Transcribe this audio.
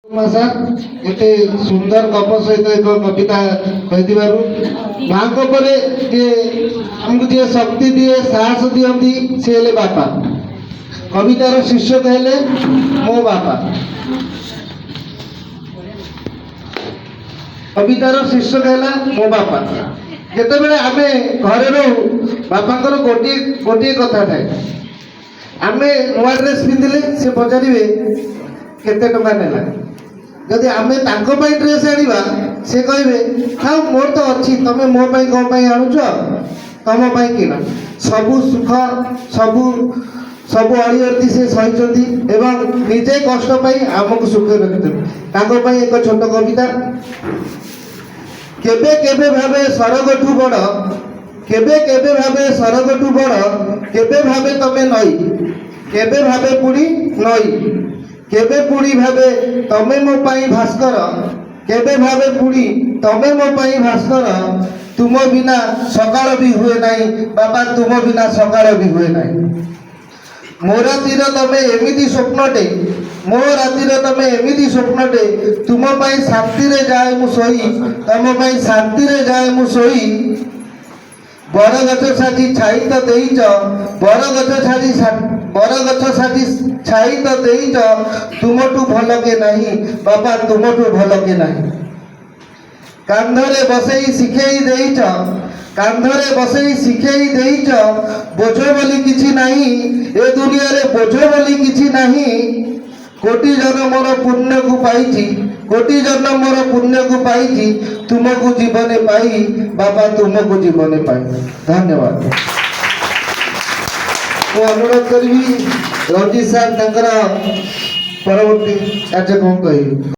एते सुंदर गप सहित एक कविता कहीथिबारु माँ परे आमको जी शक्ति दिए साहस दियंती सी हेले बापा। कवितार शीर्षक हेले मो बापा। कवितार शीर्षक है मो बापा। जिते आमे घरे रहू बापा गोटे गोटे कथा थाए आमे नुआ ड्रेस पिंधिले से पचारे केते टंका नेला जदि आमे तांको पाई ड्रेस आनिबा से कहबे हाँ मोर तो अच्छी तमे मो पाई कौन पाई आणुछ तम पाई किना सबु सुख सबु सबु अड़िअर्ती से सहीचंती एवं निजे कष्ट पाई आमको सुख रखिते तांको पाई एक छोट कविता। केबे केबे भावे सरगठू बड़ केबे केबे भावे सरगठू बड़ केबे भावे तमे नई केबे भावे पुड़ी नई केबे पुड़ी भावे तमे मो पाई भास्कर केबे भावे पुड़ी तमे मो पाई भास्कर तुम बिना सकाळ भी हुए नहीं बाबा तुम बिना सकाळ भी हुए नहीं। मो रातिर तमे एमिति स्वप्नटे मो रातिर तमे एमिति स्वप्नटे तुम पाई शांति रे जाए मु सोई तम पाई शांति रे जाए मु सोई बर गछ साजी छाई तो देइच बर गछ साजी छाई तो देइच तुमठू भल के नहीं बाबा तुमठू भल के नहीं। कांधरे बसई शिखेई देइच कांधरे बसई शिखेई देइच बोझ बोली किछि नहीं ए दुनिया रे बोझ बोली किछि नहीं। कोटि जन्म मोर पुण्य को पाई कोटि जन्म मोर पुण्य को पाई तुमको जीवन पाई बाबा तुमको जीवन पाई। धन्यवाद। तो अनुरोध करी रंजीत सार परवर्ती कार्यक्रम कही।